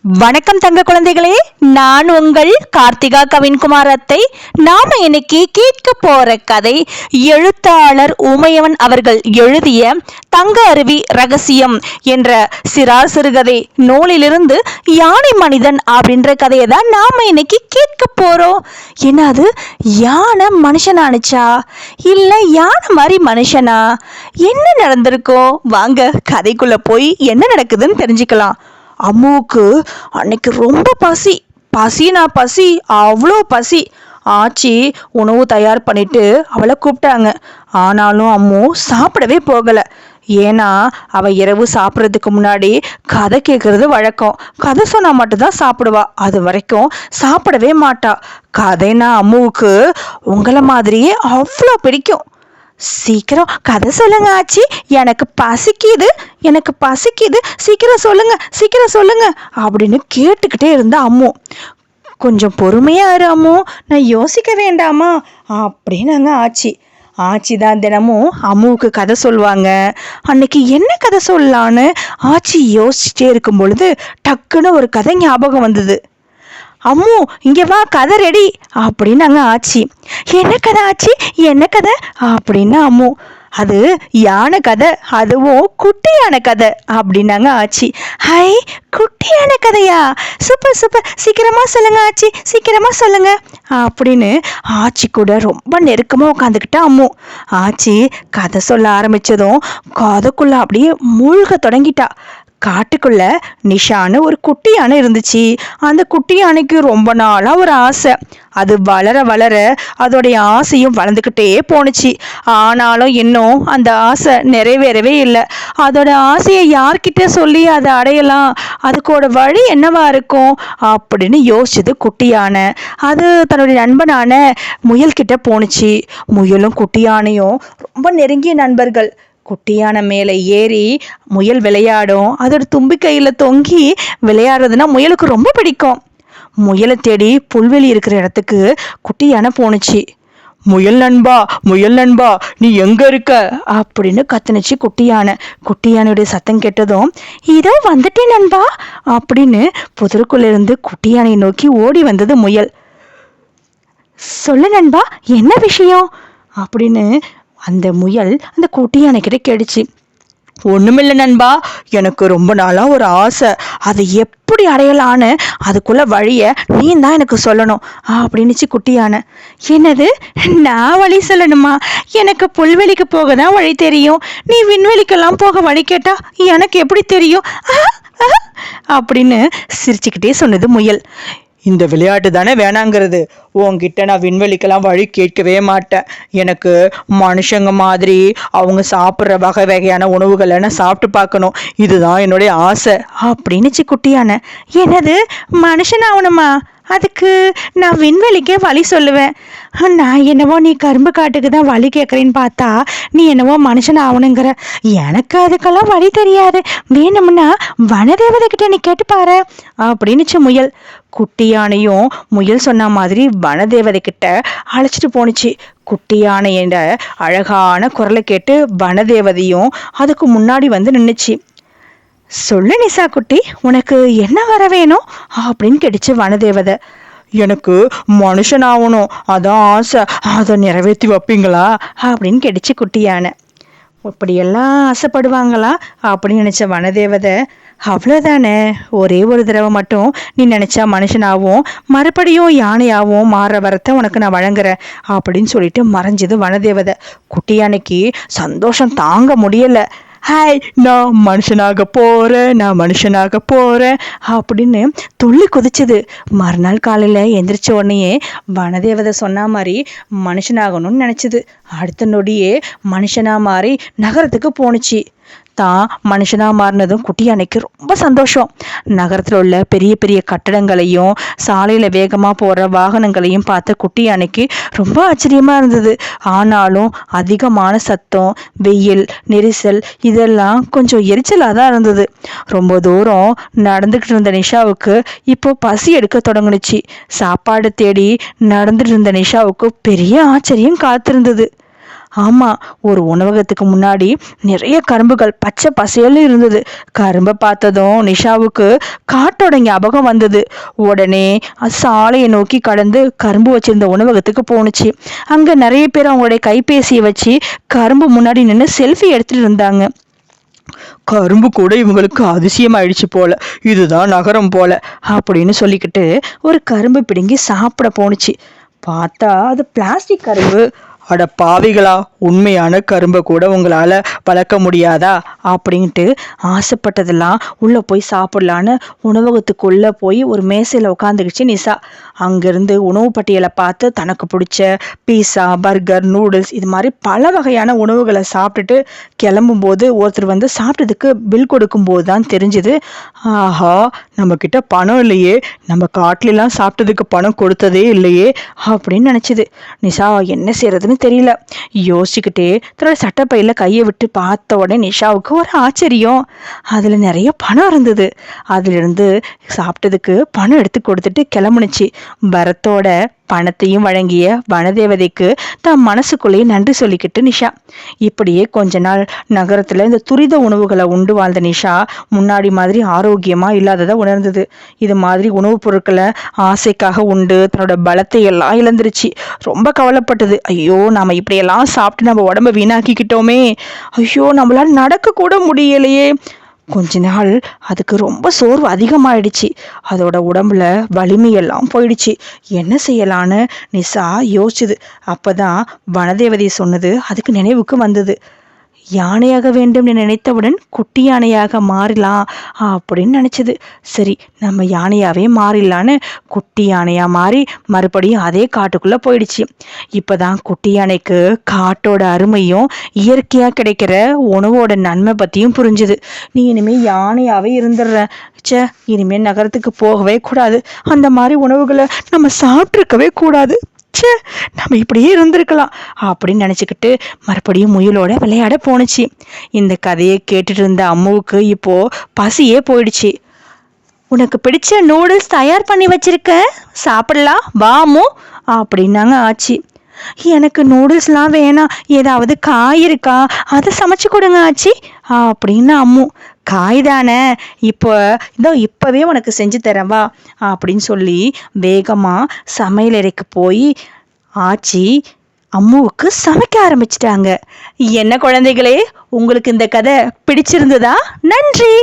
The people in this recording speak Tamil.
வணக்கம் தங்க குழந்தைகளே, நான் உங்கள் கார்த்திகா கவின்குமார் அத்தை. நாம இன்னைக்கு கேட்க போற கதை எழுத்தாளர் உமையவன் அவர்கள் எழுதிய தங்க அருவி ரகசியம் என்ற சிறார் சிறுகதை நூலிலிருந்து யானை மனிதன் அப்படின்ற கதையை தான் நாம இன்னைக்கு கேட்க போறோம். என்னது, யானை மனுஷனானுச்சா இல்ல யானை மாதிரி மனுஷனா? என்ன நடந்திருக்கோம்? வாங்க கதைக்குள்ள போய் என்ன நடக்குதுன்னு தெரிஞ்சுக்கலாம். அம்முவுக்கு அன்னைக்கு ரொம்ப பசி, அவ்வளோ பசி. ஆச்சி உணவு தயார் பண்ணிட்டு அவளை கூப்பிட்டாங்க. ஆனாலும் அம்மு சாப்பிடவே போகல. ஏன்னா அவ இரவு சாப்பிட்றதுக்கு முன்னாடி கதை கேட்கறது வழக்கம். கதை சொன்னா மட்டும்தான் சாப்பிடுவா, அது வரைக்கும் சாப்பிடவே மாட்டா. கதைனா அம்முவுக்கு உங்களை மாதிரியே அவ்வளோ பிடிக்கும். சீக்கிரம் கதை சொல்லுங்க ஆச்சி, எனக்கு பசிக்குது, சீக்கிரம் சொல்லுங்க அப்படின்னு கேட்டுக்கிட்டே இருந்தா அம்மு. கொஞ்சம் பொறுமையா இரு அம்மு, நான் யோசிக்க வேண்டாமா அப்படின்னாங்க ஆச்சி தான் தினமும் அம்முவுக்கு கதை சொல்லுவாங்க. அன்னைக்கு என்ன கதை சொல்லலான்னு ஆச்சி யோசிச்சுட்டே இருக்கும் பொழுது டக்குன்னு ஒரு கதை ஞாபகம் வந்தது. அம்மு இங்க வா, கதை ரெடி அப்படின்னாங்க ஆச்சி. என்ன கதை அப்படின்னா அம்மு. அது யானை கதை, அதுவும் குட்டி யானை கதை அப்படின்னாங்க ஆச்சி. ஹை, குட்டி யானை கதையா? சூப்பர், சீக்கிரமா சொல்லுங்க ஆச்சி, சீக்கிரமா சொல்லுங்க அப்படின்னு ஆச்சி கூட ரொம்ப நெருக்கமா உட்காந்துக்கிட்டா அம்மு. ஆச்சி கதை சொல்ல ஆரம்பிச்சதும் கதைக்குள்ள அப்படியே மூழ்க தொடங்கிட்டா. காட்டுக்குள்ள நிஷான்னு ஒரு குட்டி யானை இருந்துச்சு. அந்த குட்டி யானைக்கு ரொம்ப நாளா ஒரு ஆசை. அது வளர வளர அதோடைய ஆசையும் வளர்ந்துக்கிட்டே போணுச்சு. ஆனாலும் இன்னும் அந்த ஆசை நிறைவேறவே இல்லை. அதோட ஆசையை யார்கிட்ட சொல்லி அதை அடையலாம், அதுக்கோட வழி என்னவா இருக்கும் அப்படின்னு யோசிச்சது குட்டி யானை. அது தன்னுடைய நண்பனான முயல்கிட்ட போணுச்சு. முயலும் குட்டி யானையும் ரொம்ப நெருங்கிய நண்பர்கள். குட்டியான மேலே ஏறி முயல் விளையாடும். அதோட தும்பிக்கையில் தொங்கி விளையாடுறதுன்னா முயலுக்கு ரொம்ப பிடிக்கும். முயலை தேடி புல்வெளி இருக்கிற இடத்துக்கு குட்டியான போணுச்சு. முயல் நண்பா நீ எங்க இருக்க அப்படின்னு கத்துனுச்சு குட்டியானுடைய சத்தம் கேட்டதும், இதோ வந்துட்டேன் நண்பா அப்படின்னு புதருக்குள்ள இருந்து குட்டியானை நோக்கி ஓடி வந்தது முயல். சொல்லு நண்பா, என்ன விஷயம் அப்படின்னு அந்த முயல் அந்த குட்டி யானைக்கிட்ட கேட்டுச்சு. ஒண்ணுமில்லை நண்பா, எனக்கு ரொம்ப நாளா ஒரு ஆசை, அதை எப்படி அடையலான்னு அதுக்குள்ள வழிய நீ தான் எனக்கு சொல்லணும் அப்படின்னுச்சு குட்டி யானை. என்னது, நான் வழி சொல்லணுமா? எனக்கு புல்வெளிக்கு போக தான் வழி தெரியும், நீ விண்வெளிக்கெல்லாம் போக வழி கேட்டா எனக்கு எப்படி தெரியும் அப்படின்னு சிரிச்சுக்கிட்டே சொன்னது முயல். இந்த விளையாட்டு தானே வேணாங்கிறது. உன்கிட்ட நான் விண்வெளிக்கெல்லாம் வழி கேட்கவே மாட்டேன். எனக்கு மனுஷங்க மாதிரி அவங்க சாப்பிட்ற வகையான உணவுகளை நான் சாப்பிட்டு பார்க்கணும், இதுதான் என்னுடைய ஆசை அப்படின்னுச்சு குட்டியான. என்னது, மனுஷன் ஆகணுமா? அதுக்கு நான் விண்வெளிக்கே வழி சொல்லுவேன். நான் என்னவோ நீ கரும்பு காட்டுக்கு தான் வழி கேட்குறேன்னு பார்த்தா நீ என்னவோ மனுஷன் ஆகணுங்கிற. எனக்கு அதுக்கெல்லாம் வழி தெரியாது, வேணும்னா வனதேவதை கிட்ட நீ கேட்டுப்பாரு அப்படின்னுச்சு முயல். குட்டி யானையும் முயல் சொன்ன மாதிரி வனதேவதை கிட்ட அழைச்சிட்டு போணுச்சு. குட்டி யானையோட அழகான குரலை கேட்டு வனதேவதையும் அதுக்கு முன்னாடி வந்து நின்றுச்சு. சொல்லு நிசா குட்டி, உனக்கு என்ன வர வேணும் அப்படின்னு கேட்டுச்சு வனதேவதை. எனக்கு மனுஷன் ஆகணும், அதான் ஆசை, அதை நிறைவேற்றி வைப்பீங்களா அப்படின்னு கேட்டுச்சு குட்டி யானை. இப்படியெல்லாம் ஆசைப்படுவாங்களா அப்படின்னு நினைச்ச வனதேவதை, அவ்வளோதானே, ஒரே ஒரு தடவை மட்டும் நீ நினைச்சா மனுஷனாகவும் மறுபடியும் யானையாகவும் மாற வரத்தை உனக்கு நான் வழங்குறேன் அப்படின்னு சொல்லிட்டு மறைஞ்சது வனதேவதை. குட்டி யானைக்கு சந்தோஷம் தாங்க முடியல. ஹாய், நான் மனுஷனாக போகிறேன் அப்படின்னு துள்ளி குதிச்சுது. மறுநாள் காலையில் எந்திரிச்ச உடனேயே வனதேவதை சொன்ன மாதிரி மனுஷனாகணும்னு நினச்சிது. அடுத்த நொடியே மனுஷனாக மாறி நகரத்துக்கு போணுச்சு. தான் மனுஷனாக மாறினதும் குட்டி யானைக்கு ரொம்ப சந்தோஷம். நகரத்தில் உள்ள பெரிய பெரிய கட்டடங்களையும் சாலையில் வேகமாக போகிற வாகனங்களையும் பார்த்த குட்டி யானைக்கு ரொம்ப ஆச்சரியமாக இருந்தது. ஆனாலும் அதிகமான சத்தம், வெயில், நெரிசல் இதெல்லாம் கொஞ்சம் எரிச்சலாக தான் இருந்தது. ரொம்ப தூரம் நடந்துக்கிட்டு இருந்த நிஷாவுக்கு இப்போ பசி எடுக்க தொடங்குனுச்சு. சாப்பாடு தேடி நடந்துட்டு இருந்த நிஷாவுக்கு பெரிய ஆச்சரியம் காத்திருந்தது. ஆமாம், ஒரு உணவகத்துக்கு முன்னாடி நிறைய கரும்புகள் பச்சை பசேல்னு இருந்தது. கரும்பை பார்த்ததும் நிஷாவுக்கு காட்டோட ஞாபகம் வந்தது. உடனே சாலையை நோக்கி கடந்து கரும்பு வச்சிருந்த உணவகத்துக்கு போணுச்சு. அங்கே நிறைய பேர் அவங்களுடைய கைபேசியை வச்சு கரும்பு முன்னாடி நின்று செல்ஃபி எடுத்துட்டு இருந்தாங்க. கரும்பு கூட இவங்களுக்கு அதிசயமாயிடுச்சு போல, இதுதான் நகரம் போல அப்படின்னு சொல்லிக்கிட்டு ஒரு கரும்பு பிடுங்கி சாப்பிட போணுச்சு. பார்த்தா அது பிளாஸ்டிக் கரும்பு. அட பாவிகளா, உண்மையான கரும்பை கூட உங்களால் வளர்க்க முடியாதா அப்படின்ட்டு ஆசைப்பட்டதெல்லாம் உள்ளே போய் சாப்பிட்லான்னு உணவகத்துக்குள்ளே போய் ஒரு மேசையில் உட்காந்துக்கிச்சு நிஷா. அங்கேருந்து உணவு பட்டியலை பார்த்து தனக்கு பிடிச்ச பீஸா, பர்கர், நூடுல்ஸ் இது மாதிரி பல வகையான உணவுகளை சாப்பிட்டுட்டு கிளம்பும்போது ஒருத்தர் வந்து சாப்பிட்டதுக்கு பில் கொடுக்கும்போது தான் தெரிஞ்சுது, ஆஹா நம்மக்கிட்ட பணம் இல்லையே, நம்ம காட்டிலெலாம் சாப்பிட்டதுக்கு பணம் கொடுத்ததே இல்லையே அப்படின்னு நினச்சிது. நிஷா என்ன செய்யறதுன்னு தெரியல. யோசிச்சுக்கிட்டே தன்னோட சட்டப்பையில கையை விட்டு பார்த்த உடனே நிஷாவுக்கு ஒரு ஆச்சரியம். அதுல நிறைய பணம் இருந்தது. அதுல இருந்து சாப்பிட்டதுக்கு பணம் எடுத்து கொடுத்துட்டு கிளம்புனுச்சு. பரத்தோட பணத்தையும் வழங்கிய வனதேவதைக்கு தான் மனசுக்குள்ளேயே நன்றி சொல்லிக்கிட்டு நிஷா இப்படியே கொஞ்ச நாள் நகரத்துல இந்த துரித உணவுகளை உண்டு வாழ்ந்த நிஷா முன்னாடி மாதிரி ஆரோக்கியமா இல்லாததை உணர்ந்தது. இது மாதிரி உணவுப் பொருட்களை ஆசைக்காக உண்டு தன்னோட பலத்தை எல்லாம் இழந்துருச்சு. ரொம்ப கவலைப்பட்டது. ஐயோ நாம இப்படியெல்லாம் சாப்பிட்டு நம்ம உடம்ப வீணாக்கிக்கிட்டோமே, ஐயோ நம்மளால நடக்க கூட முடியலையே. கொஞ்ச நாள் அதுக்கு ரொம்ப சோர்வு அதிகமாயிடுச்சு. அதோட உடம்புல வலிமையெல்லாம் போயிடுச்சு. என்ன செய்யலான்னு நிஷா யோசிச்சுது. அப்பதான் வனதேவதை சொன்னது அதுக்கு நினைவுக்கு வந்தது. யானையாக வேண்டும் என்று நினைத்தவுடன் குட்டி யானையாக மாறலாம் அப்படின்னு நினச்சிது. சரி நம்ம யானையாகவே மாறிடலான்னு குட்டி யானையாக மாறி மறுபடியும் அதே காட்டுக்குள்ளே போயிடுச்சு. இப்போ தான் குட்டி யானைக்கு காட்டோட அருமையும் இயற்கையாக கிடைக்கிற உணவோட நன்மை பற்றியும் புரிஞ்சுது. நீ இனிமேல் யானையாகவே இருந்துடுற, இனிமேல் நகரத்துக்கு போகவே கூடாது, அந்த மாதிரி உணவுகளை நம்ம சாப்பிட்ருக்கவே கூடாது, நம்ம இப்படியே இருந்திருக்கலாம் அப்படின்னு நினச்சிக்கிட்டு மறுபடியும் முயலோட விளையாட போணுச்சு. இந்த கதையை கேட்டுட்டு இருந்த அம்முவுக்கு இப்போ பசியே போயிடுச்சு. உனக்கு பிடிச்ச நூடுல்ஸ் தயார் பண்ணி வச்சிருக்க, சாப்பிடலாம் வாமோ அப்படின்னாங்க ஆச்சி. எனக்கு நூடுல்ஸ்லாம் வேணாம், ஏதாவது காய் இருக்கா அதை சமைச்சு கொடுங்க ஆச்சி அப்படின்னு அம்மு. காய் தானே, இப்போவே உனக்கு செஞ்சு தரவா அப்படின்னு சொல்லி வேகமாக சமையலறைக்கு போய் ஆச்சி அம்முவுக்கு சமைக்க ஆரம்பிச்சிட்டாங்க. என்ன குழந்தைகளே, உங்களுக்கு இந்த கதை பிடிச்சிருந்ததா? நன்றி.